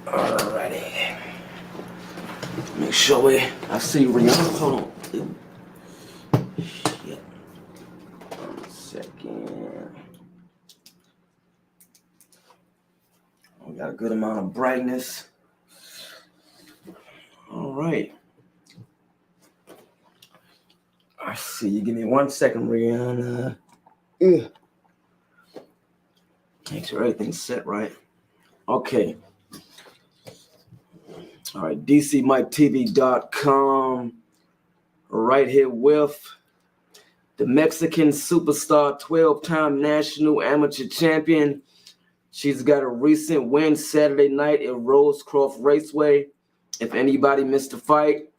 Alrighty. Make sure I see Rianna. Hold on. Shit. 1 second. We got a good amount of brightness. All right. I see you. Give me 1 second, Rianna. Ugh. Make sure everything's set right. Okay. All right. DCMiketv.com. Right here with the Mexican superstar, 12-time national amateur champion. She's got a recent win Saturday night at Rosecroft Raceway. If anybody missed the fight,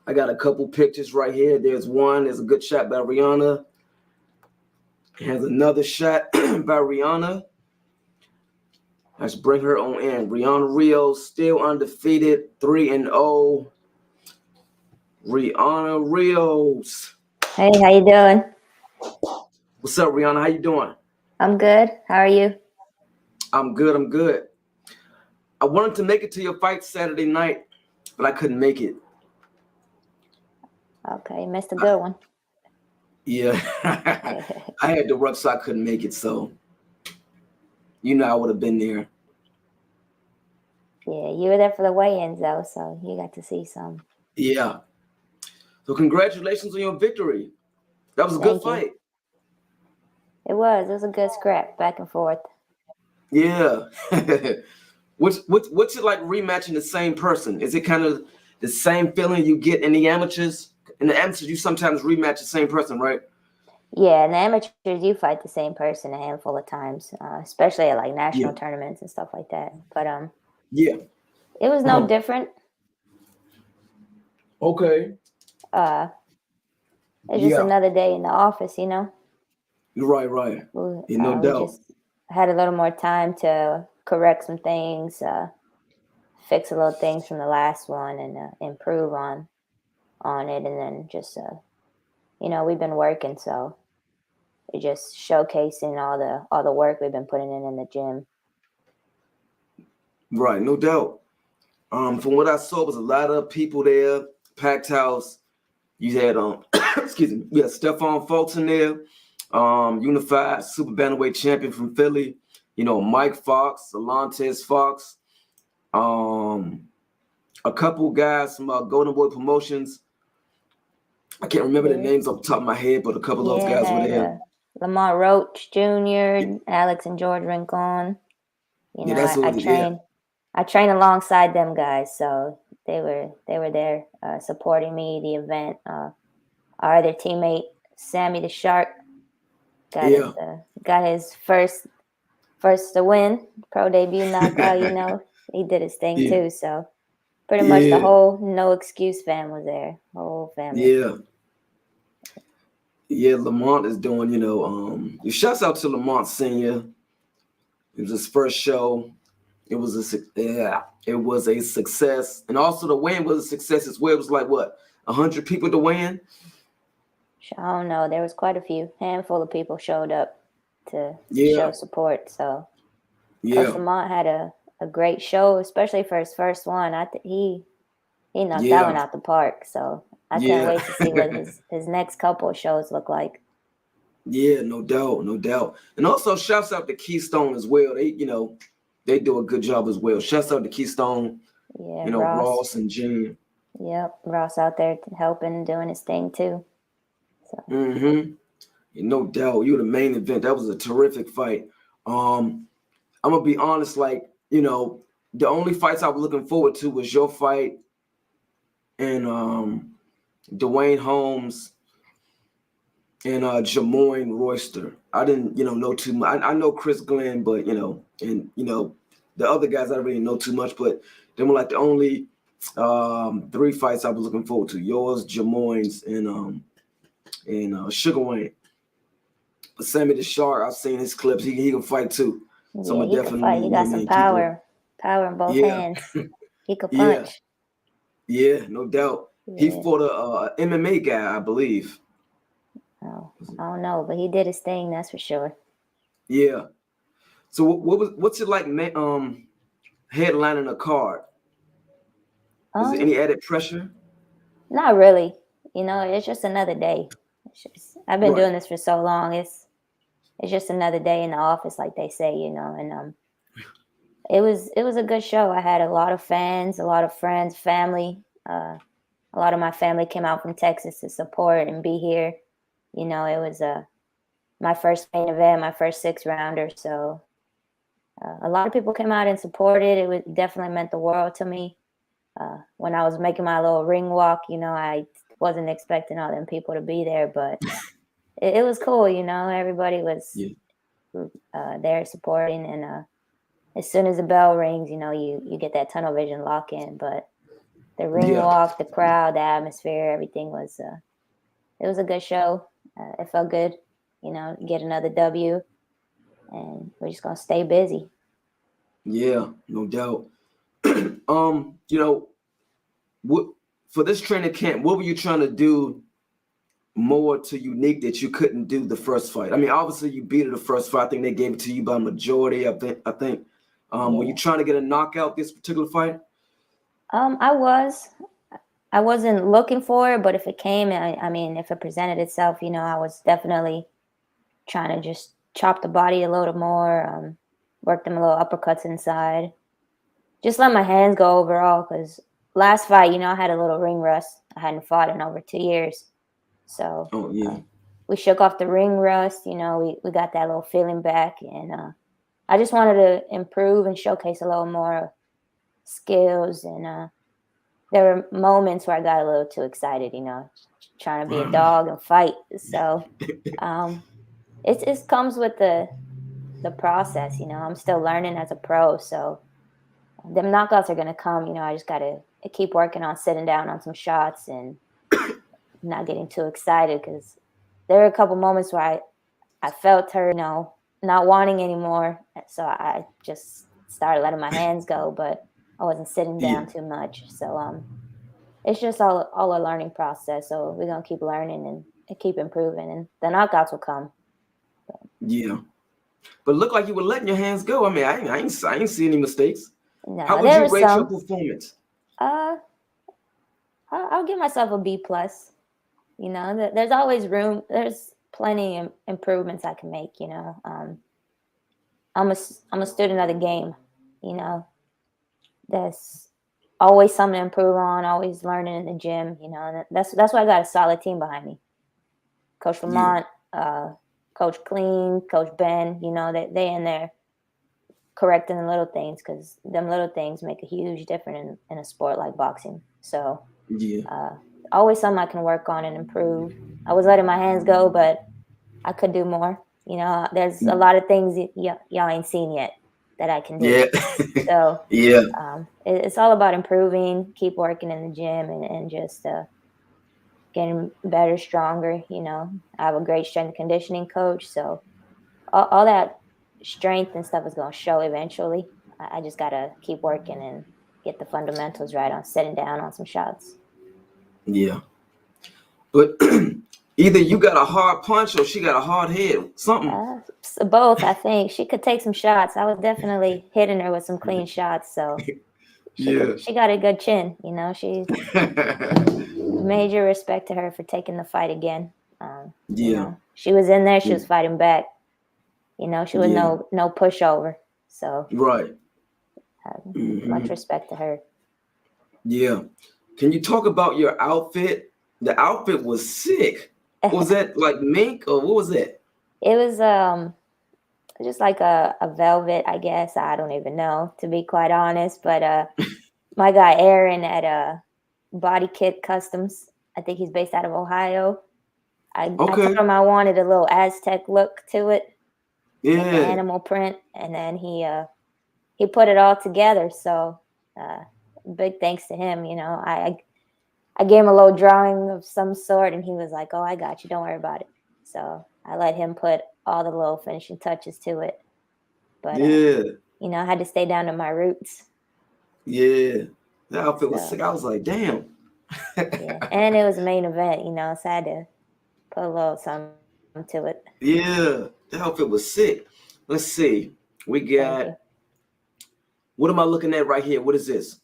I got a couple pictures right here. There's one. There's a good shot by Rianna. Here's another shot by Rianna. Let's bring her on in. Rianna Rios, still undefeated, 3-0. Rianna Rios. Hey, how you doing? What's up, Rianna? How you doing? I'm good. How are you? I'm good. I wanted to make it to your fight Saturday night, but I couldn't make it. Okay, you missed a good one. Yeah. I had to work, so I couldn't make it. So, I would have been there. Yeah, you were there for the weigh-ins, though, so you got to see some. Yeah. So congratulations on your victory. That was a good fight. It was a good scrap, back and forth. Yeah. What's it like rematching the same person? Is it kind of the same feeling you get in the amateurs? In the amateurs, you sometimes rematch the same person, right? Yeah, in the amateurs, you fight the same person a handful of times, especially at like national tournaments and stuff like that. But yeah, it was no different. Okay. It's just another day in the office, you know. Right. No doubt. We just had a little more time to correct some things, fix a little things from the last one, and improve on it, and then just we've been working, so we're just showcasing all the work we've been putting in the gym. Right, no doubt. From what I saw, was a lot of people there, packed house. You had excuse me, you had Stephon Fulton there, unified super bantamweight champion from Philly. Mike Fox, Alontes Fox, a couple guys from Golden Boy Promotions. I can't remember the names off the top of my head, but a couple of those guys were there. Lamont Roach Jr., Alex and George Rincon. I train alongside them guys, so they were there supporting me. The event. Our other teammate Sammy the Shark got his first to win pro debut knockout. He did his thing too. So pretty much the whole No Excuse fam was there. Whole family. Yeah, Lamont is doing. Shouts out to Lamont Senior. It was his first show. It was a success, and also the win was a success as well. It was like 100 people to win. I don't know. There was quite a handful of people showed up to show support. So Coach Lamont had a great show, especially for his first one. He knocked that one out the park. So I can't wait to see what his next couple of shows look like. Yeah, no doubt. And also shouts out to Keystone as well. They do a good job as well. Shouts out to Keystone. Yeah, Ross and Jim. Yep, Ross out there helping, doing his thing too. So. No doubt. You were the main event. That was a terrific fight. I'm gonna be honest, the only fights I was looking forward to was your fight and Dwayne Holmes and Jamoyne Royster. I didn't, know too much. I know Chris Glenn, but and the other guys I really know too much. But they were like the only 3 fights I was looking forward to: yours, Jamoyne's, and Sugar Wayne. But Sammy the Shark, I've seen his clips. He can fight too. So he can fight. He got some power in both hands. He could punch. Yeah, no doubt. He fought a MMA guy, I believe. Oh, I don't know, but he did his thing. That's for sure. Yeah. So what's it like, headlining a card? Is there Um, any added pressure? Not really. It's just another day. I've been Right. doing this for so long. It's just another day in the office, like they say, and it was a good show. I had a lot of fans, a lot of friends, family. A lot of my family came out from Texas to support and be here. It was my first main event, my first six rounder. So a lot of people came out and supported. Definitely meant the world to me. When I was making my little ring walk, I wasn't expecting all them people to be there, but it was cool. Everybody was Yeah. there supporting, and as soon as the bell rings, you get that tunnel vision lock in. But the ring Yeah. walk, the crowd, the atmosphere, everything was it was a good show. It felt good, get another W, and we're just gonna stay busy. Yeah. No doubt. You know, what for this training camp? What were you trying to do more to Unique that you couldn't do the first fight? I mean, obviously you beat it the first fight. I think they gave it to you by majority. I think. Were you Yeah. trying to get a knockout this particular fight? I was. I wasn't looking for it, but if it came, I mean, if it presented itself, I was definitely trying to just chop the body a little more, work them little uppercuts inside, just let my hands go overall. Because last fight, I had a little ring rust. I hadn't fought in over 2 years, so Oh yeah. we shook off the ring rust. We got that little feeling back, and I just wanted to improve and showcase a little more skills. And there were moments where I got a little too excited, trying to be a dog and fight. So um, it comes with the process. I'm still learning as a pro, so them knockouts are gonna come. I just gotta keep working on sitting down on some shots and not getting too excited, because there were a couple moments where I felt her, not wanting anymore. So I just started letting my hands go, but I wasn't sitting Yeah. down too much. So it's just all a learning process. So we're gonna keep learning and keep improving, and the knockouts will come. Yeah. But look like you were letting your hands go. I mean, I ain't see any mistakes. How No, would there you was rate your some. performance? Uh, I'll give myself a B plus. There's always room. There's plenty of improvements I can make. I'm a student of the game. You know, there's always something to improve on. Always learning in the gym. And that's why I got a solid team behind me. Coach Yeah. Lamont, Coach Clean, Coach Ben. They in there correcting the little things, because them little things make a huge difference in a sport like boxing. So Yeah. uh, always something I can work on and improve. I was letting my hands go, but I could do more. There's a lot of things y'all ain't seen yet that I can do. Yeah. So Yeah. it's all about improving, keep working in the gym, and just getting better, stronger. I have a great strength and conditioning coach, so all that strength and stuff is going to show eventually. I just got to keep working and get the fundamentals right on sitting down on some shots. Yeah. But either you got a hard punch or she got a hard head. Something. So both, I think. She could take some shots. I was definitely hitting her with some clean shots, so Yeah. she got a good chin. She major respect to her for taking the fight again. Yeah. She was in there. She Yeah. was fighting back. She was Yeah. no pushover. So Right. much Hmm. respect to her. Yeah. Can you talk about your outfit? The outfit was sick. Was that like mink or what was that? It was just like a velvet, I guess. I don't even know, to be quite honest. But my guy Aaron at Body Kit Customs, I think he's based out of Ohio. I told Okay. him I wanted a little Aztec look to it, like the Yeah. animal print, and then he put it all together. So big thanks to him. I gave him a little drawing of some sort, and he was like, "Oh, I got you. Don't worry about it." So I let him put all the little finishing touches to it. But Yeah. I had to stay down to my roots. Yeah. The outfit was So sick. I was like, damn. yeah, and it was a main event, so I had to put a little something to it. Yeah. The outfit was sick. Let's see. We Thank got you. What am I looking at right here? What is this?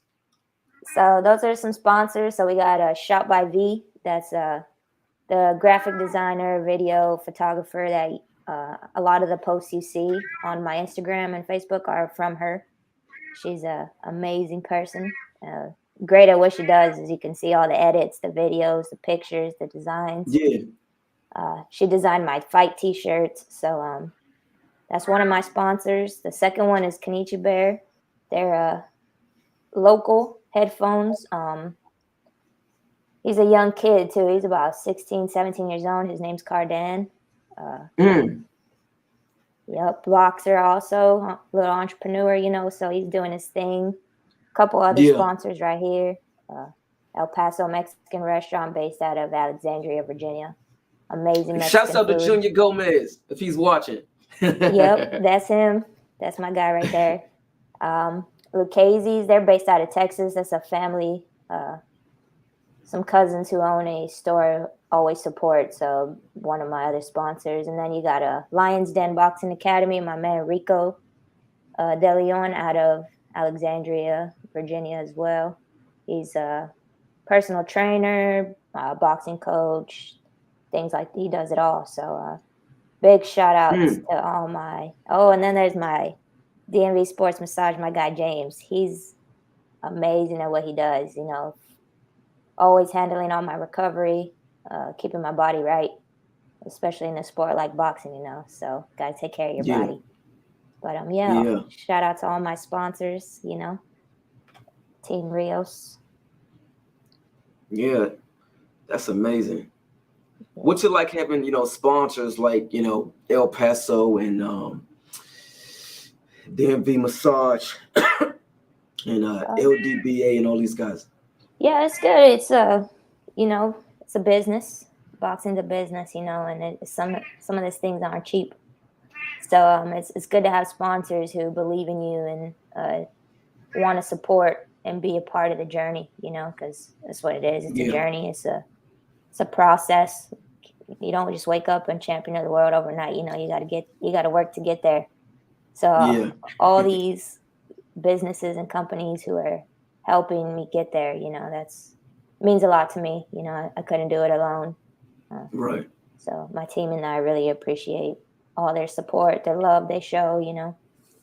So those are some sponsors. So we got a Shot by V. That's the graphic designer, video photographer that a lot of the posts you see on my Instagram and Facebook are from her. She's a amazing person. Great at what she does. As you can see, all the edits, the videos, the pictures, the designs. Yeah. She designed my fight T-shirts. So that's one of my sponsors. The second one is Kenichi Bear. They're local headphones. He's a young kid too. He's about 16, 17 years old. His name's Cardan. Yep, boxer also, little entrepreneur, so he's doing his thing. A couple other sponsors right here. El Paso Mexican restaurant based out of Alexandria, Virginia. Amazing Mexican Shouts out food. to Junior Gomez if he's watching. Yep, that's him. That's my guy right there. Lucchese's, they're based out of Texas. That's a family, some cousins who own a store always support. So one of my other sponsors. And then you got a Lion's Den Boxing Academy, my man Rico De Leon out of Alexandria, Virginia as well. He's a personal trainer, boxing coach, things like that. He does it all. So big shout outs to all my, and then there's my DMV Sports Massage, my guy James. He's amazing at what he does, always handling all my recovery, keeping my body right, especially in a sport like boxing, so gotta take care of your body. But shout out to all my sponsors, Team Rios. Yeah, that's amazing. What's it like having, sponsors like, El Paso and DMV Massage and LDBA and all these guys? Yeah, it's good. It's it's a business. Boxing's a business, and some of these things aren't cheap. So it's good to have sponsors who believe in you and want to support and be a part of the journey, because that's what it is. It's a journey. It's a process. You don't just wake up and champion of the world overnight. You got to work to get there. So all these businesses and companies who are helping me get there, that's means a lot to me. I couldn't do it alone. Right. So my team and I really appreciate all their support, their love they show.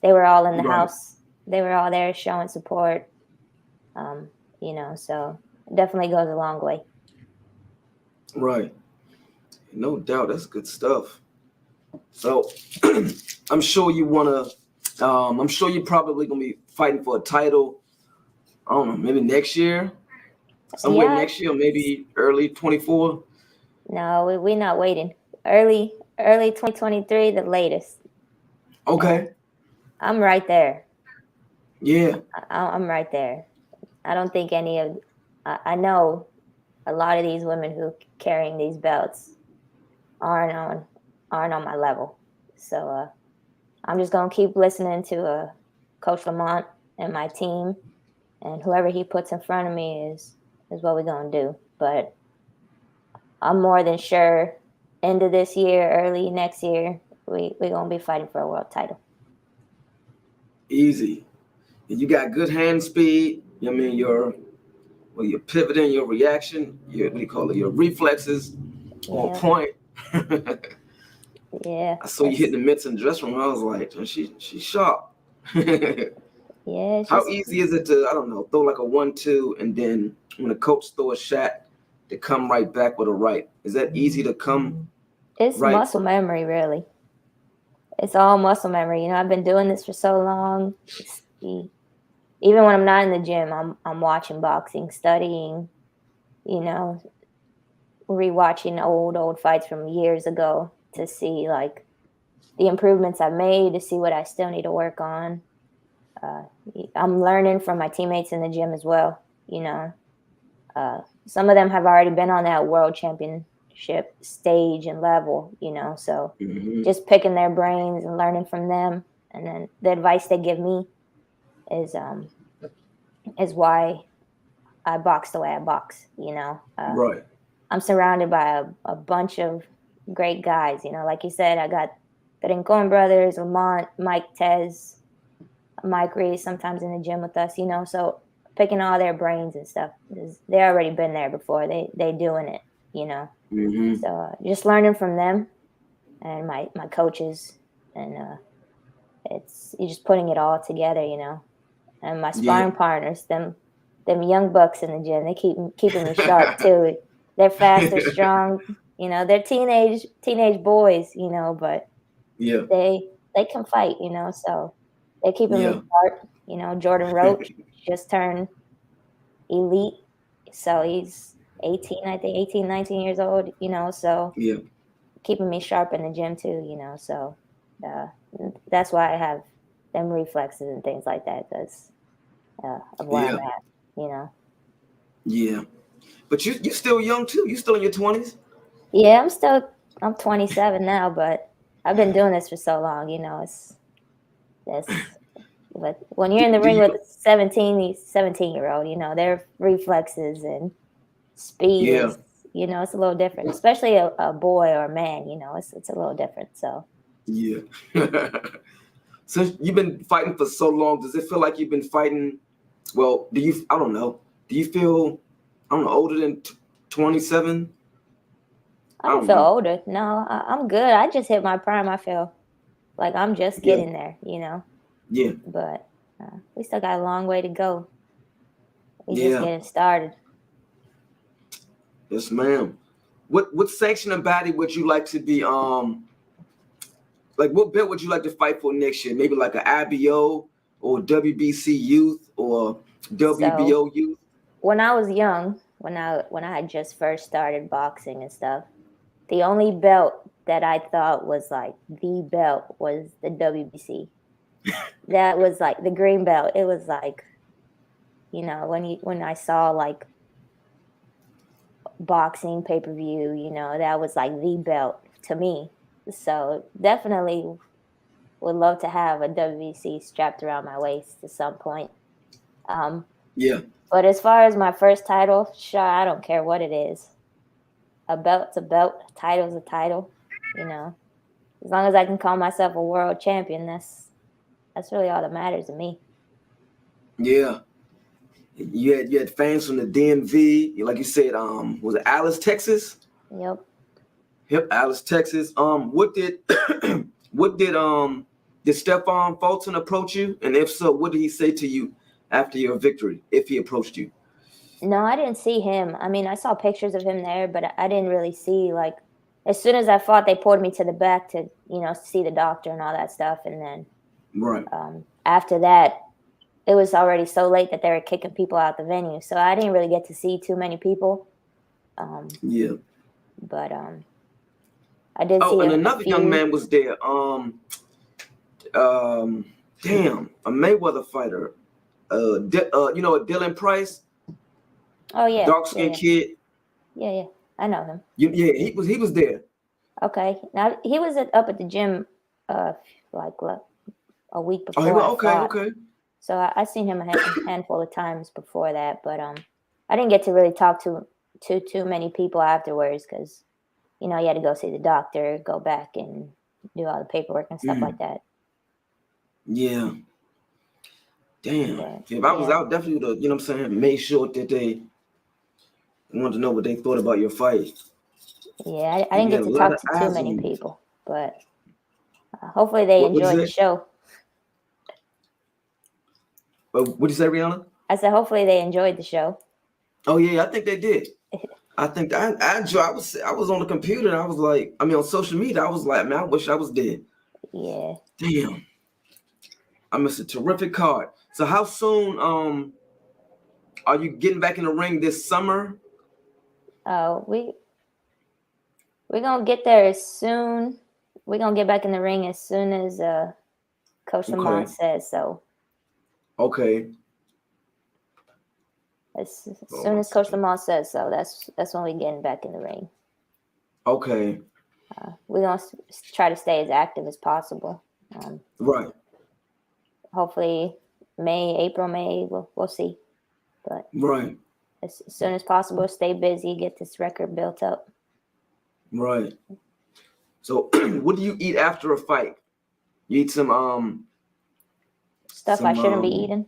They were all in the house. They were all there showing support. So it definitely goes a long way. Right. No doubt. That's good stuff. So I'm sure you want to, I'm sure you're probably going to be fighting for a title. I don't know, maybe next year, somewhere next year, maybe early 24. No, we're not waiting. Early 2023, the latest. Okay. I'm right there. Yeah. I'm right there. I don't think I know a lot of these women who are carrying these belts aren't on my level. So I'm just going to keep listening to Coach Lamont and my team, and whoever he puts in front of me is what we're going to do. But I'm more than sure end of this year, early next year, we're going to be fighting for a world title. Easy. And you got good hand speed. I mean, your pivoting, your reaction, what do you call it? Your reflexes on point. Yeah. I saw you hitting the mitts in the dressing room. I was like, she's sharp. Yeah. How easy is it to, I don't know, throw like a 1-2 and then when a coach throw a shot to come right back with a right? Is that easy to come? It's right? Muscle memory, really. It's all muscle memory. I've been doing this for so long. Even when I'm not in the gym, I'm watching boxing, studying, rewatching old fights from years ago to see like the improvements I've made, to see what I still need to work on. I'm learning from my teammates in the gym as well. Some of them have already been on that world championship stage and level, so just picking their brains and learning from them. And then the advice they give me is why I box the way I box, Right. I'm surrounded by a bunch of great guys, like you said, I got the Rincon brothers, Lamont, Mike Tez, Mike Reed sometimes in the gym with us, so picking all their brains and stuff. They already been there before. They doing it, Mm-hmm. So just learning from them and my coaches, and you're just putting it all together, And my sparring partners, them young bucks in the gym, they keeping me sharp too. They're fast, they're strong, they're teenage boys, but Yeah. they can fight, so they're keeping me Yeah. sharp. Jordan Roach just turned elite, so he's 18, I think 18, 19 years old, so Yeah. keeping me sharp in the gym too, so uh, that's why I have them reflexes and things like that, because of where I'm Yeah. at. Yeah. But you still young too. You still in your 20s? Yeah, I'm 27 now, but I've been doing this for so long, it's but when you're in the Do ring you with a 17-year-old, their reflexes and speed Yeah. is, it's a little different, especially a boy or a man, it's a little different. So Yeah. Since you've been fighting for so long, does it feel like you've been fighting? Well, I don't know. Do you feel, I don't know, older than 27? I I don't don't feel know. older. No, I'm good. I just hit my prime. I feel like I'm just Yeah. getting there. Yeah. But we still got a long way to go. We just Yeah. getting started. Yes, ma'am. What sanctioning body would you like to be like what belt would you like to fight for next year? Maybe like an IBO or WBC youth or So WBO youth? when I was young, when I had just first started boxing and stuff, the only belt that I thought was like the belt was the WBC. That was like the green belt. It was like, when I saw like boxing pay-per-view, that was like the belt to me. So definitely would love to have a WBC strapped around my waist at some point. Um, Yeah. but as far as my first title, sure, I don't care what it is. A belt's a belt, a title's a title, you know. As long as I can call myself a world champion, that's really all that matters to me. Yeah. You had fans from the DMV, like you said, was it Alice, Texas? Yep. Yep, Alice, Texas. What did did Stephon Fulton approach you? And if so, what did he say to you after your victory, if he approached you? No, I didn't see him. I mean, I saw pictures of him there, but I didn't really see, like, as soon as I fought, they pulled me to the back to, see the doctor and all that stuff. And then Right. after that, it was already so late that they were kicking people out the venue. So I didn't really get to see too many people. Yeah. But I did Oh, see and a another young few. man was there. Damn, a Mayweather fighter. A Dylan Price, Oh, yeah. dark Yeah, skinned yeah. kid. Yeah, yeah. I know him. Yeah, he was there. Okay. Now, he was up at the gym like a week Oh, he before was I okay, fought. okay. So I seen him a handful of times before that, but I didn't get to really talk to too many people afterwards because you had to go see the doctor, go back and do all the paperwork and stuff like Mm, that. yeah. Damn. But If I was yeah, out, definitely would have, what I'm saying, made sure that they wanted to know what they thought about your fight. yeah, I didn't You had get a to lot of talk to too eyes on many you. people, but hopefully they What is enjoyed the it? show. What did you say, Rihanna? I said hopefully they enjoyed the show. Oh yeah, I think they did. I think I was on the computer and I was like, I mean on social media, I was like, man, I wish I was dead. Yeah. Damn. I missed a terrific card. So how soon are you getting back in the ring this summer? We're gonna get there as soon. We're gonna get back in the ring as soon as Coach Lamont Okay. says so. Okay. As Hold soon on a as Coach second. Lamont says so, that's when we're getting back in the ring. Okay. We're gonna try to stay as active as possible. Right. Hopefully, April, May, we'll see. But Right. as soon as possible, stay busy, get this record built up. Right. So what do you eat after a fight? You eat some Stuff I shouldn't be eating.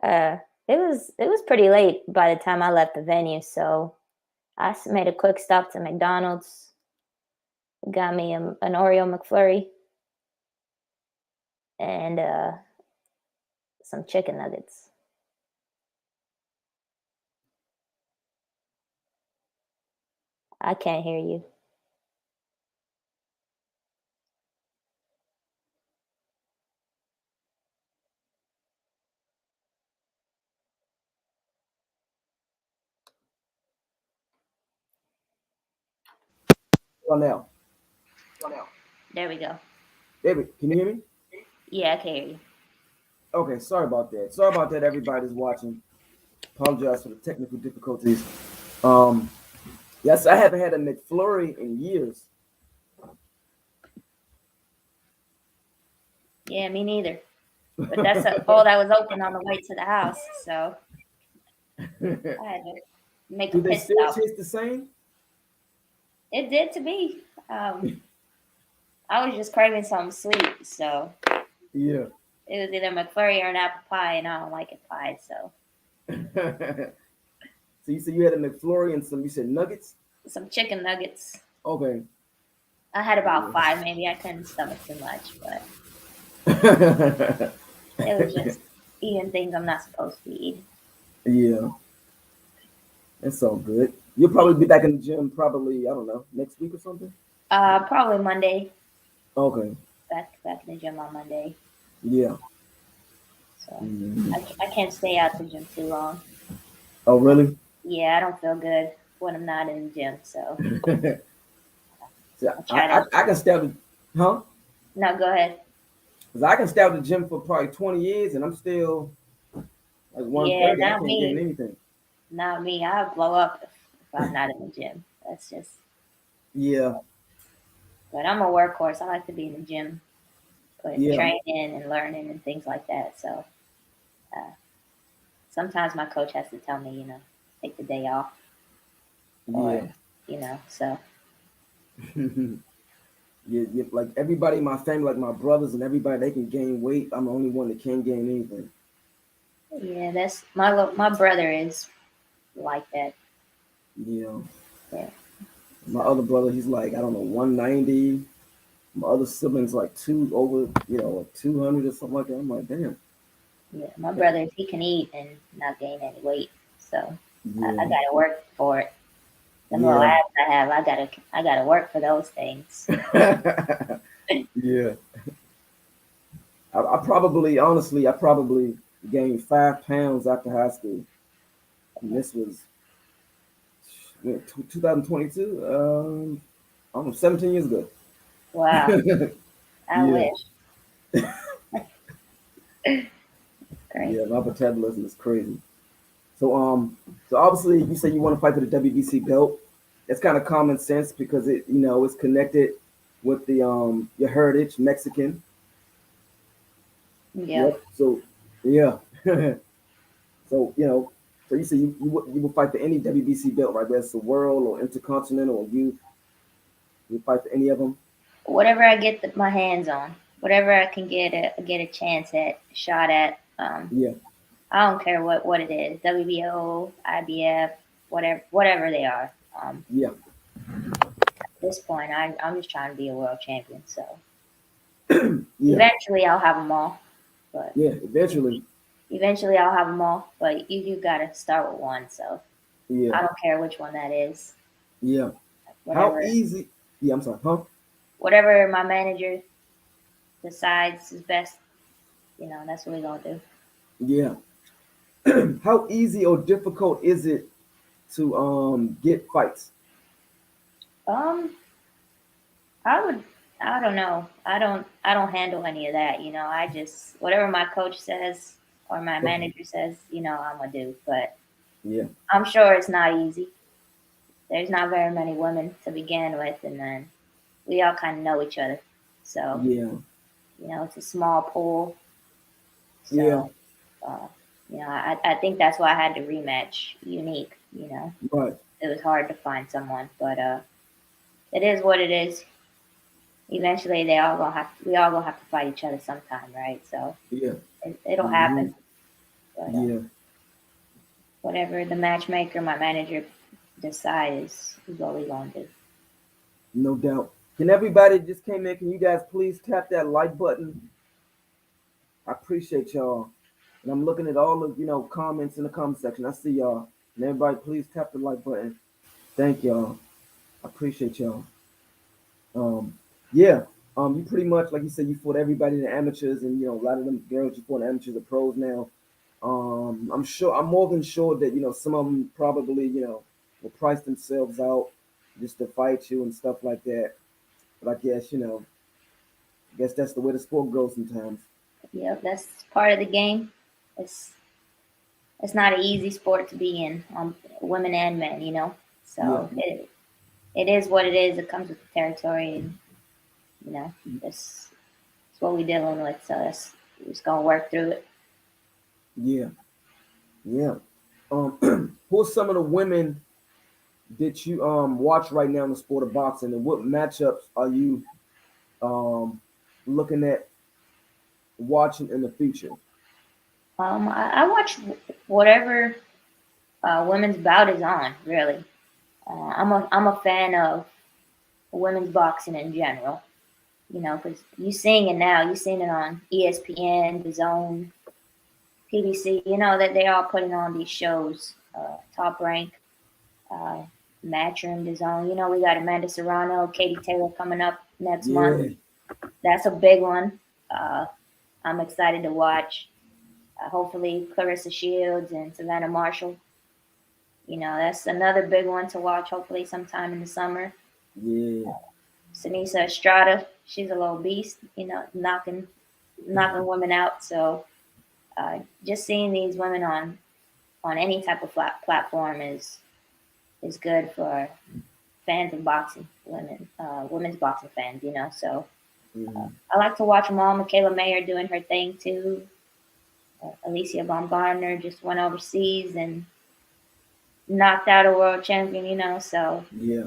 It was pretty late by the time I left the venue, so I made a quick stop to McDonald's, got me an Oreo McFlurry, and some chicken nuggets. I can't hear you. Now. There we go. David, can you hear me? Yeah, I can hear you. Okay, sorry about that. Sorry about that, everybody's watching. Apologize for the technical difficulties. Yes, I haven't had a McFlurry in years. Yeah, me neither. But that's all that was open on the way to the house, so I had to make a Do they pit still stop. taste the same? It did to me. I was just craving something sweet, so Yeah. it was either McFlurry or an apple pie, and I don't like it pie, so. So you said you had a McFlurry and you said nuggets? Some chicken nuggets. Okay. I had about 5, maybe. I couldn't stomach too much, but it was just eating things I'm not supposed to be eating. Yeah. That's all good. You'll probably be back in the gym probably, I don't know, next week or something? Probably Monday. Okay. Back in the gym on Monday. Yeah. So I can't stay out the gym too long. Oh, really? Yeah, I don't feel good when I'm not in the gym, so. I can stay out the, huh? No, go ahead. Because I can stay out the gym for probably 20 years and I'm still like Yeah, 130. I not can't gain me. anything. Not me. I'll blow up if I'm not in the gym. That's just. Yeah. But I'm a workhorse. I like to be in the gym, Yeah. training and learning and things like that. So sometimes my coach has to tell me, take the day off, or so. Yeah, like everybody in my family, like my brothers and everybody, they can gain weight. I'm the only one that can't gain anything. Yeah, that's my brother is like that. Yeah. Yeah. My other brother, he's like, I don't know, 190. My other siblings like 200 or something like that. I'm like, damn. Yeah, my brother, he can eat and not gain any weight, so I Yeah. gotta work for it. The little Yeah. abs I have, I gotta work for those things. Yeah. I probably gained 5 pounds after high school. And this was 2022, almost 17 years ago. Wow, I Yeah. wish. Crazy. Yeah, my metabolism is crazy. So obviously you say you want to fight for the WBC belt. It's kind of common sense because it's connected with the your heritage, Mexican. Yeah. Yep. So yeah. So so you say you will fight for any WBC belt, right? Whether it's the world or intercontinental or you fight for any of them. Whatever I get my hands on, whatever I can get a chance at, shot at. Yeah. I don't care what it is, WBO, IBF, whatever they are. Yeah. At this point, I'm just trying to be a world champion. So Yeah. eventually, I'll have them all. But Yeah. Eventually. eventually, I'll have them all. But you gotta start with one. So Yeah. I don't care which one that is. Yeah. Whatever. How easy? Yeah. I'm sorry. Huh? Whatever my manager decides is best, that's what we're gonna do. Yeah. How easy or difficult is it to get fights? Um, I don't know. I don't handle any of that. I just whatever my coach says or my manager says, I'm gonna do. But Yeah. I'm sure it's not easy. There's not very many women to begin with, and then we all kind of know each other. So Yeah. it's a small pool. Yeah. So uh, I think that's why I had to rematch unique. Right. It was hard to find someone, but it is what it is. eventually we all gonna have to fight each other sometime, right? So Yeah. it'll happen. But Yeah. whatever the matchmaker, my manager decides is what we gonna do. No doubt. Can everybody just came in? Can you guys please tap that like button? I appreciate y'all. And I'm looking at all of comments in the comment section. I see y'all. And everybody please tap the like button. Thank y'all. I appreciate y'all. Um, yeah. You pretty much like you said, you fought everybody, the amateurs, and a lot of them girls you fought the amateurs are pros now. I'm more than sure that some of them probably will price themselves out just to fight you and stuff like that. But I guess I guess that's the way the sport goes sometimes. Yep, that's part of the game. It's it's not an easy sport to be in, women and men, you know. Yeah, So it is what it is. It comes with the territory, and you know, it's what we're dealing with. So we're just gonna work through it. yeah, yeah. Who are some of the women that you watch right now in the sport of boxing, and what matchups are you looking at watching in the future? I watch whatever women's bout is on. Really, I'm a fan of women's boxing in general. You know, because you seeing it now. You seeing it on ESPN, The Zone, PBC. You know that they are putting on these shows. Top Rank, uh, Matchroom, The Zone. You know we got Amanda Serrano, Katie Taylor coming up next month. Yeah, That's a big one. Uh, I'm excited to watch. Hopefully, Clarissa Shields and Savannah Marshall. You know that's another big one to watch. Hopefully, sometime in the summer. yeah, Sinisa Estrada, she's a little beast. You know, knocking women out. So just seeing these women on any type of platform is good for fans of boxing, women's boxing fans. You know, so mhm, I like to watch them all. Michaela Mayer doing her thing too. Alicia Baumgartner just went overseas and knocked out a world champion. You know, so yeah,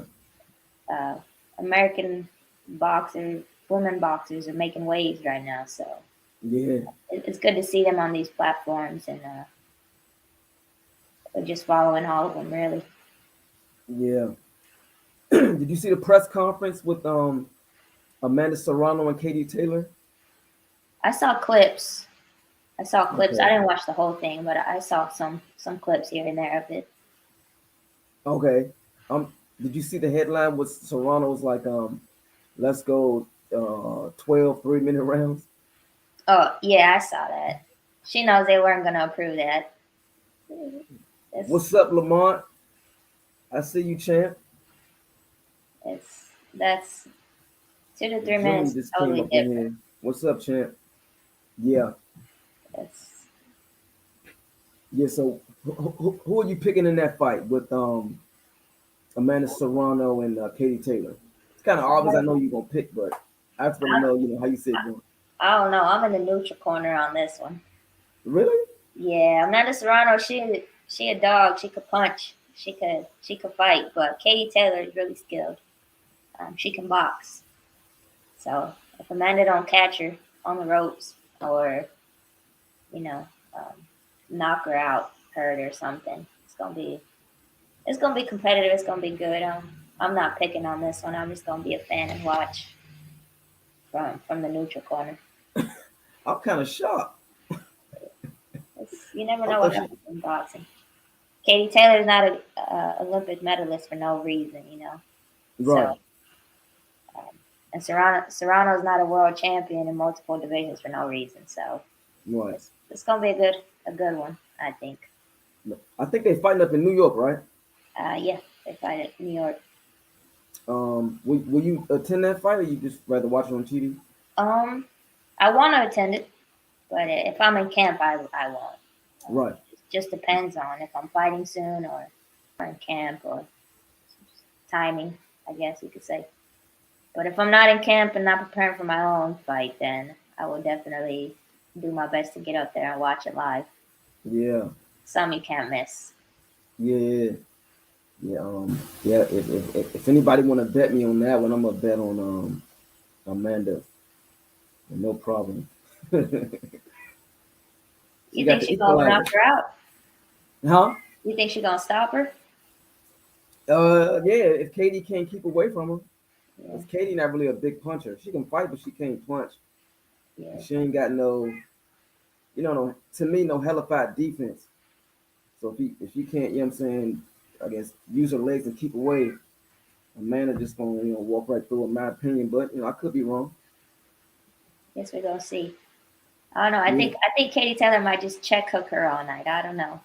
uh, American women boxers are making waves right now. So yeah, it's good to see them on these platforms and just following all of them really. yeah. Did you see the press conference with Amanda Serrano and Katie Taylor? I saw clips. I saw clips. I Okay, didn't watch the whole thing, but I saw some clips here and there of it. okay. Did you see the headline was Serrano's like let's go 12 3-minute rounds? Oh yeah, I saw that. She knows they weren't gonna approve that. It's What's up, Lamont? I see you, champ. that's 2 to 3 minutes Jimmy is just came totally up in different. here. What's up, champ? Yeah, It's yeah. So who are you picking in that fight with Amanda Serrano and Katie Taylor? It's kind of obvious. I know you're gonna pick, but I just want to I, know, how you see it going. I don't know. I'm in the neutral corner on this one. Really? Yeah, Amanda Serrano, she a dog. She could punch. She could fight. But Katie Taylor is really skilled. She can box. So if Amanda don't catch her on the ropes or you know um, knock her out, hurt or something, it's gonna be competitive. It's gonna be good. I'm not picking on this one. I'm just gonna be a fan and watch from the neutral corner. I'm kind of shocked. You never I know what thought she happens in boxing. Katie Taylor's not a Olympic medalist for no reason, you know. right, So um, and Serrano's not a world champion in multiple divisions for no reason. So right. it's gonna be a good one, I think. No. I think they fighting up in New York, right? Yeah, they fight at New York. Will you attend that fight, or you just rather watch it on TV? Um, I want to attend it, but if I'm in camp, I won't. Right. It just depends on if I'm fighting soon or in camp or timing, I guess you could say. But if I'm not in camp and not preparing for my own fight, then I will definitely do my best to get up there and watch it live. Yeah. Some you can't miss. Yeah. Yeah. Yeah. If anybody want to bet me on that one, I'm gonna bet on Amanda, no problem. She You got think the she gonna knock equalizer. her out? Huh? You think she gonna stop her? Yeah. If Katie can't keep away from her, Yeah, because Katie not really a big puncher. She can fight, but she can't punch. And yeah. she ain't got no, no, to me, no hellified defense. So if you can't, what I'm saying, I guess use her legs and keep away, Amanda just gonna walk right through, in my opinion. But I could be wrong. Guess we're gonna see. I don't know. I Yeah. think I think Katie Taylor might just check hook her all night. I don't know.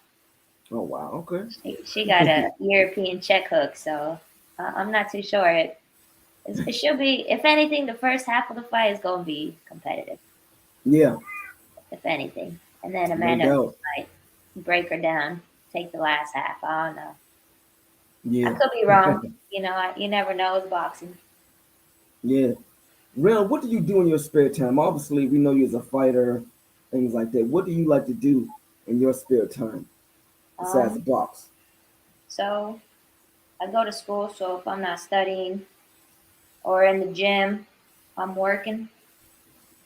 Oh wow. Okay. She got a European check hook, so I'm not too sure. It should be. If anything, the first half of the fight is gonna be competitive. Yeah. If anything, and then No Amanda doubt. might break her down, take the last half. I don't know. I Yeah. could be wrong. You never know with boxing. Yeah. Real, what do you do in your spare time? Obviously, we know you as a fighter, things like that. What do you like to do in your spare time besides Um, box? so I go to school. So if I'm not studying or in the gym, I'm working.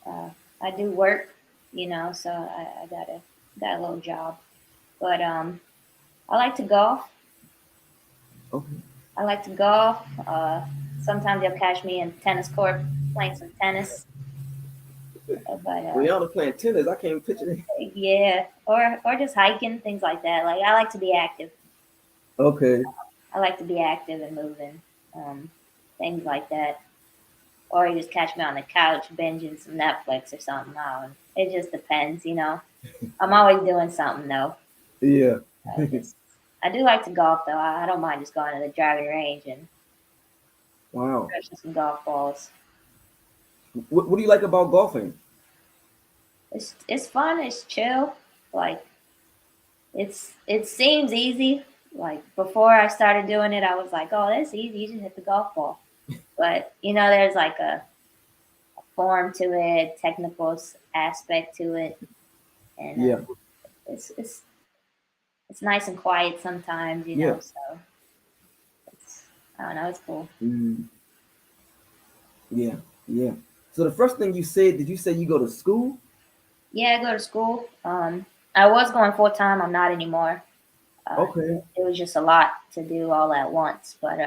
Uh, I do work, so I got a little job. But I like to golf. Okay. I like to golf. Sometimes you'll catch me in tennis court playing some tennis. But Rihanna playing tennis. I can't even picture that. yeah, or just hiking, things like that. Like I like to be active. Okay. I like to be active and moving, things like that. Or you just catch me on the couch binging some Netflix or something. It just depends. I'm always doing something though. Yeah. Just I do like to golf though. I don't mind just going to the driving range and Wow. catching some golf balls. What do you like about golfing? It's fun. It's chill. Like it seems easy. Like before I started doing it, I was like, oh, that's easy. You just hit the golf ball. But there's like a form to it, technical aspect to it, and Yeah. it's it's it's nice and quiet sometimes. Yeah. So it's I don't know. It's cool. Mm, yeah. Yeah. So the first thing you said, did you say you go to school? Yeah, I go to school. I was going full time. I'm not anymore. Okay. It was just a lot to do all at once. But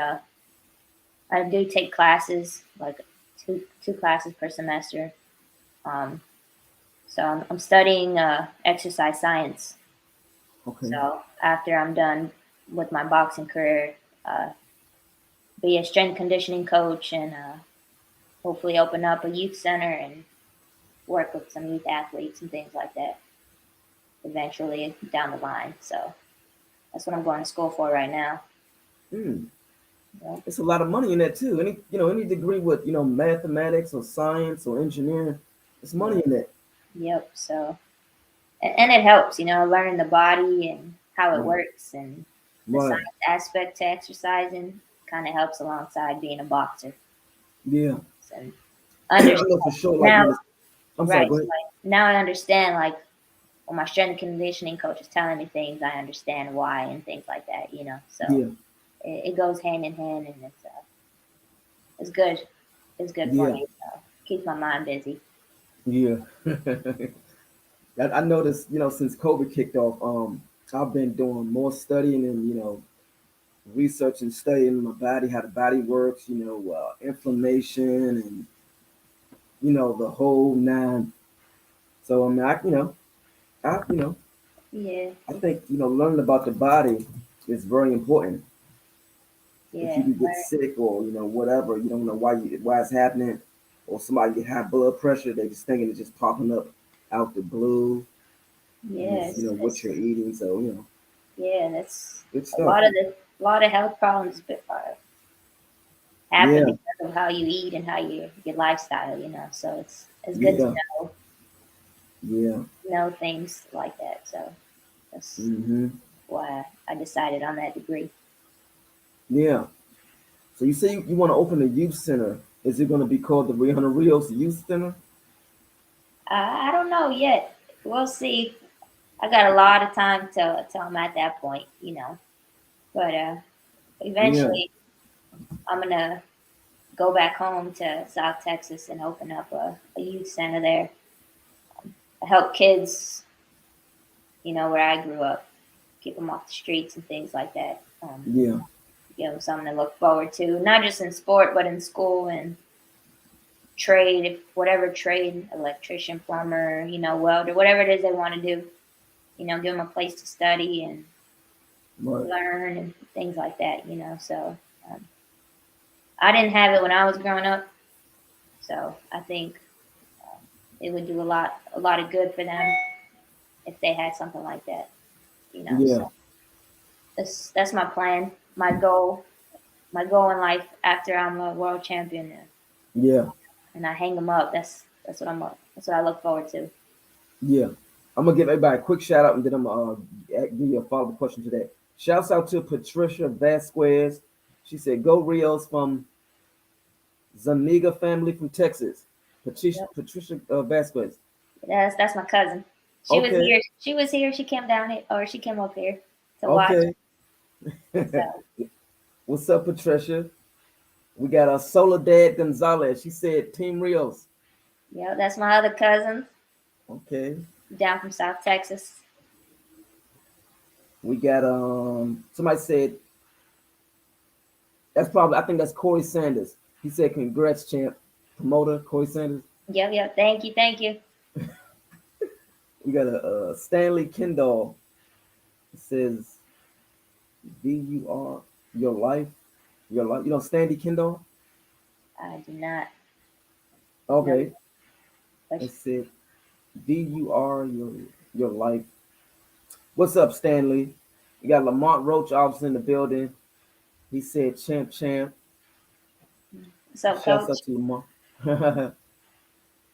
I do take classes, like two classes per semester. Um, so I'm studying exercise science. Okay. So after I'm done with my boxing career, uh, be a strength conditioning coach and hopefully open up a youth center and work with some youth athletes and things like that eventually down the line. So that's what I'm going to school for right now. Mm. Yep. It's a lot of money in that too. Any degree with mathematics or science or engineering, it's money Yeah. in that. Yep. So and it helps, learning the body and how it Right. works and the Right. science aspect to exercising kind of helps alongside being a boxer. Yeah. And I understand know for sure. Like now, when it's, I'm sorry. right? Go So ahead. like now I understand like when my strength and conditioning coach is telling me things, I understand why and things like that. So Yeah. it goes hand in hand, and it's good. It's good for Yeah. me. So keeps my mind busy. Yeah. I noticed, since COVID kicked off, I've been doing more studying and research and studying my body, how the body works, inflammation and the whole nine. So I mean, I you know, Yeah, I think learning about the body is very important. If you yeah, can get sick or whatever, you don't know why it's happening, or somebody get high blood pressure, they just thinking it's just popping up out the blue, and yeah. it's what you're eating. So Yeah, that's good a stuff. lot of health problems happen Yeah, because of how you eat and how your lifestyle. So it's good to yeah, yeah. know things like that. So that's Hmm. why I decided on that degree. Yeah. So you say you want to open a youth center. Is it going to be called the Rianna Rios Youth Center? I don't know yet. We'll see. I got a lot of time till I'm at that point. But Yeah. eventually I'm gonna go back home to South Texas and open up a youth center there. Help kids, where I grew up, keep them off the streets and things like that. Yeah. Give them something to look forward to, not just in sport, but in school and trade, whatever trade, electrician, plumber, welder, whatever it is they want to do. Give them a place to study and Right. learn and things like that. So I didn't have it when I was growing up, so I think it would do a lot of good for them if they had something like that. Yeah. So that's my plan, my goal in life after I'm a world champion, Yeah. and I hang them up. That's what that's what I look forward to. Yeah. I'm gonna give everybody a quick shout out and then I'm gonna give you a follow up question to that. Shouts out to Patricia Vasquez. She said, "Go Rios from Zuniga family from Texas." Yep. Patricia Vasquez. That's my cousin. She was Okay. here. She was here. She came down here, or she came up here to watch. Okay. So What's up, Patricia? We got a Soledad Gonzalez. She said, "Team Rios." yeah, that's my other cousin Okay. down from South Texas. We got somebody said that's probably I think that's Corey Sanders. He said, "Congrats, champ." Promoter Corey Sanders. Yep, yep. Thank you, thank you. We got a Stanley Kendall. It says, "VUR your life, your life." You know Stanley Kendall. I do not know. Okay. It said, "VUR your life." What's up, Stanley? We got Lamont Roach obviously in the building. He said, "Champ, champ." What's up, Shouts Coach? out to Lamont.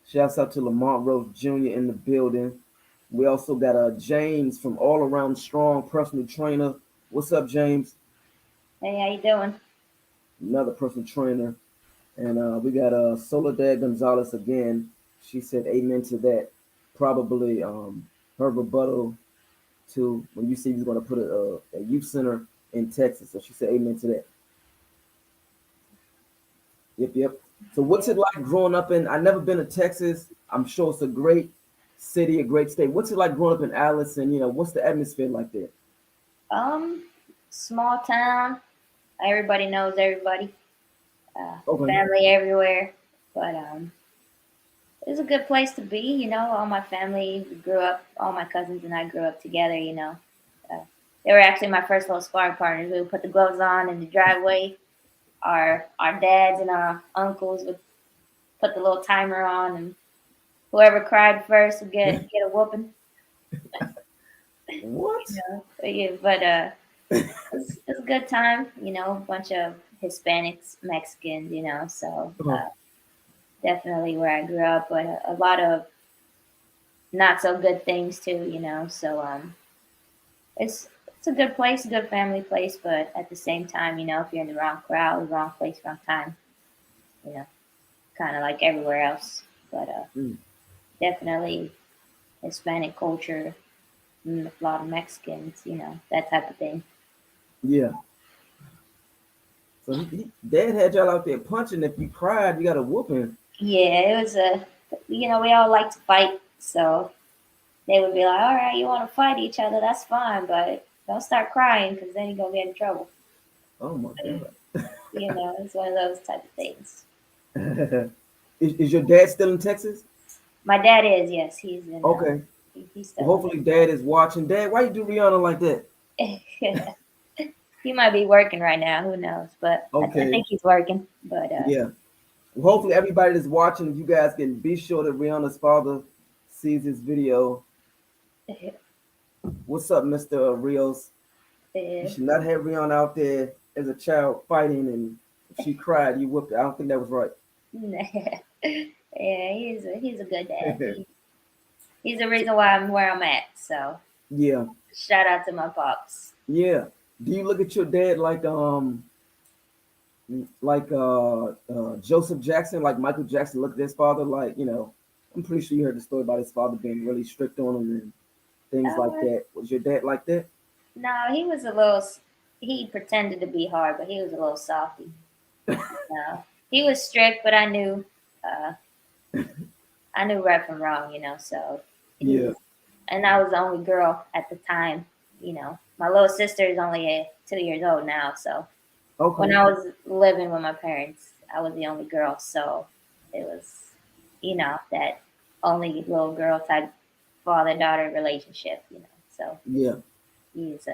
Shouts out to Lamont Roach Jr. in the building. We also got James from All Around Strong, personal trainer. What's up, James? Hey, how you doing? Another personal trainer. And we got Soledad Gonzalez again. She said amen to that. Probably her rebuttal to when you see he's going to put a youth center in Texas. So she said amen to that. Yep, yep. So what's it like growing up in? I've never been to Texas. I'm sure it's a great city, a great state. What's it like growing up in Alice? And what's the atmosphere like there? Um, Small town. Everybody knows everybody. Okay. Family everywhere. But it's a good place to be. All my family grew up. All my cousins and I grew up together. Uh, they were actually my first little sparring partners. We would put the gloves on in the driveway. Our dads and our uncles would put the little timer on, and whoever cried first would get a whooping. What? But yeah, but it's a good time. A bunch of Hispanics, Mexicans. So Uh-huh. definitely where I grew up, but a lot of not so good things too. So it's a good place, a good family place, but at the same time, if you're in the wrong crowd, wrong place, wrong time, you know, kind of like everywhere else. But Mm, definitely Hispanic culture, a lot of Mexicans, that type of thing. yeah. So Dad had y'all out there punching. If you cried, you got a whooping. Yeah, it was we all like to fight, so they would be like, "All right, you want to fight each other? That's fine, but don't start crying because then you're gonna get in trouble." Oh my God. It's one of those type of things. Is your dad still in Texas? My dad is, yes, he's in. Okay. He's Well, still hopefully Dad is watching. Dad, why you do Rihanna like that? in. He might be working right now. Who knows? But I Okay. think he's working. But Yeah. Well, hopefully everybody that's watching, you guys can be sure that Rihanna's father sees this video. What's up, Mr. Rios? You should not have Rihanna out there as a child fighting, and if she cried, you whooped her. I don't think that was right. yeah, he's a good dad. He's the reason why I'm where I'm at. So Yeah. shout out to my pops. Yeah. Do you look at your dad like Joseph Jackson, like Michael Jackson looked at his father, like, I'm pretty sure you heard the story about his father being really strict on him and things like Uh, that. Was your dad like that? no, he was a little. He pretended to be hard, but he was a little softy. No. he was strict, but I knew right from wrong, So he Yeah. was, and I was the only girl at the time. My little sister is only 2 years old now, so when Okay. I was living with my parents, I was the only girl, so it was, that only little girl type father daughter relationship, So Yeah. he's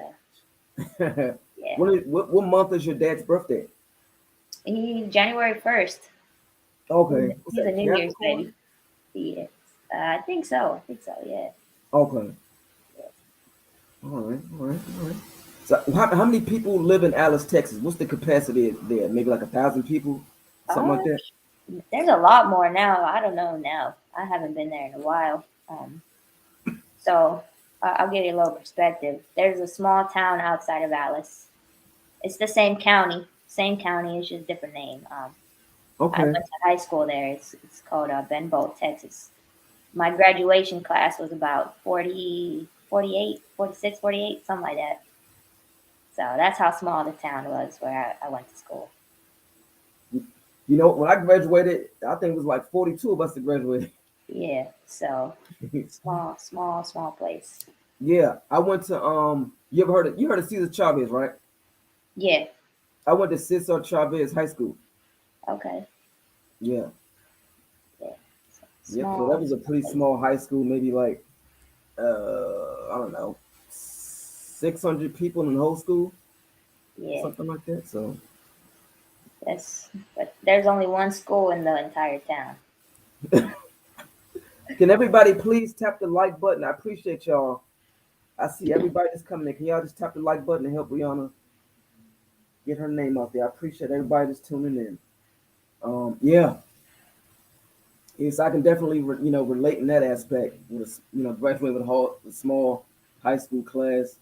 yeah, What month is your dad's birthday? he's January 1st. Okay. What's He's a that? New Year's baby. Capricorn? He is. I think so. Yeah. Okay. All right. All right. All right. So how many people live in Alice, Texas? What's the capacity there? Maybe like 1,000 people, something like Uh, that. there's a lot more now. I don't know now. I haven't been there in a while. So I'll give you a little perspective. There's a small town outside of Alice. It's the same county. It's just a different name. I Okay. went to high school there. It's called Benbow, Texas. My graduation class was about 40, 48, 46, 48, something like that. So that's how small the town was where I went to school. When I graduated, I think it was like 42 of us that graduated. Yeah, so small place. Yeah, I went to you heard of Cesar Chavez, right? Yeah, I went to Cesar Chavez High School. okay. Yeah. Yeah, Yep. So that small was a pretty place. small high school, maybe like I don't know, 600 people in the whole school, Yeah, something like that. So but there's only one school in the entire town. can everybody please tap the like button? I appreciate y'all. I see everybody that's coming in. Can y'all just tap the like button and help Rianna get her name out there? I appreciate everybody that's tuning in. Yeah, yes, I can definitely relate in that aspect. With graduating with a small high school class.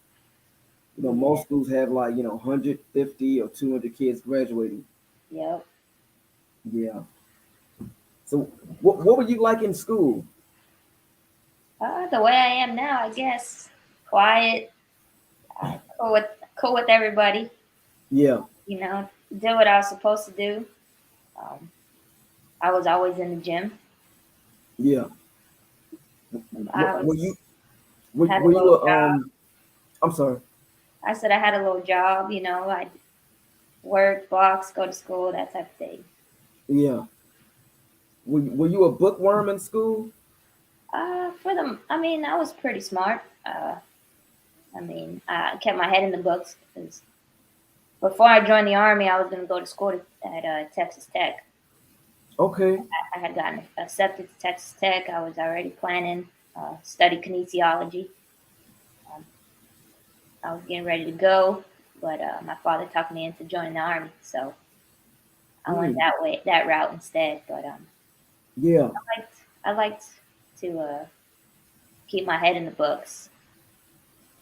Yeah, Most schools have like 150 or 200 kids graduating. yep. Yeah. So what were you like in school? The way I am now, I guess. Quiet, cool with everybody. Yeah. Do what I was supposed to do. Um, I was always in the gym. Yeah. I Were was you were, had a were you little a job. I'm sorry. I said I had a little job. I work, box, go to school, that type of thing. Yeah. Were you a bookworm in school? I mean, I was pretty smart. I kept my head in the books because before I joined the army, I was going to go to school at Texas Tech. Okay. I had gotten accepted to Texas Tech. I was already planning study kinesiology. Um, I was getting ready to go, but my father talked me into joining the army, so I went Mm, that route instead. But yeah. I liked to keep my head in the books.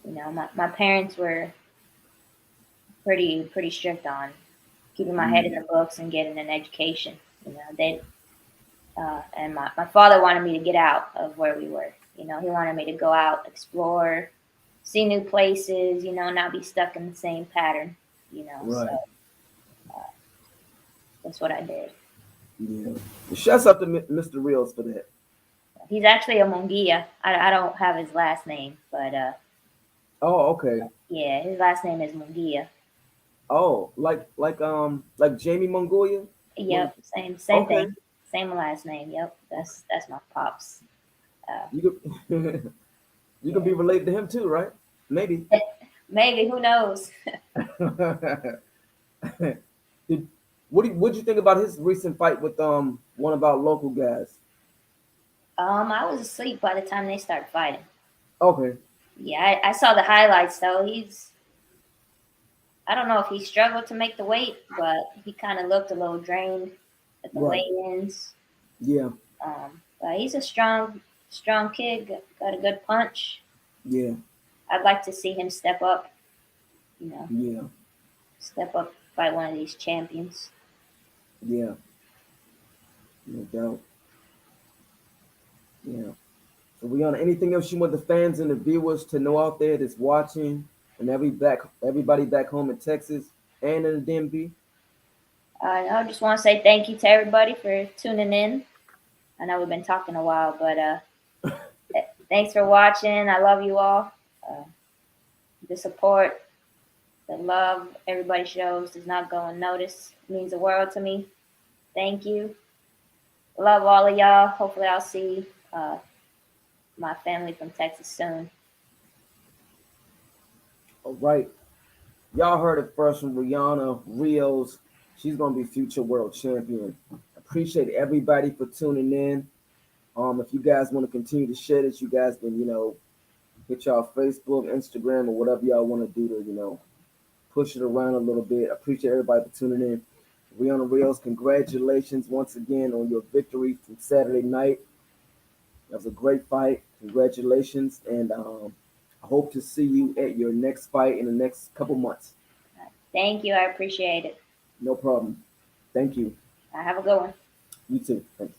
My parents were pretty strict on keeping my head in Mm, the books and getting an education. They and my father wanted me to get out of where we were. He wanted me to go out, explore, see new places. Not be stuck in the same pattern. So right. that's what I did. Yeah. Shouts out to Mr. Rios for that. He's actually a Mongia. I don't have his last name, but Oh, okay. yeah, his last name is Mungia. Oh, like Jamie Mongolia? Mon- Yep, same okay. thing, same last name. Yep, that's my pops. Uh, You could you can yeah, be related to him too, right? Maybe. maybe who knows? Did what'd you think about his recent fight with one of our local guys? I was asleep by the time they started fighting. Okay. Yeah, I saw the highlights though. I don't know if he struggled to make the weight, but he kind of looked a little drained at the Right. weigh-ins. Yeah. But he's a strong kid. Got a good punch. Yeah. I'd like to see him step up. You know, Yeah. step up, fight one of these champions. Yeah. No doubt. Yeah. So Rihanna, anything else you want the fans and the viewers to know out there that's watching and everybody back home in Texas and in the DMV? I just want to say thank you to everybody for tuning in. I know we've been talking a while, but thanks for watching. I love you all. The support, the love everybody shows does not go unnoticed. It means the world to me. Thank you. Love all of y'all. Hopefully, I'll see my family from Texas soon. All right. Y'all heard it first from Rianna Rios. She's gonna be future world champion. Appreciate everybody for tuning in. If you guys want to continue to share this, you guys can, hit y'all Facebook, Instagram, or whatever y'all want to do to, push it around a little bit. Appreciate everybody for tuning in. Rianna Rios, congratulations once again on your victory from Saturday night. That was a great fight. Congratulations, and I hope to see you at your next fight in the next couple months. Thank you. I appreciate it. No problem. Thank you. Have a good one. You too. Thanks.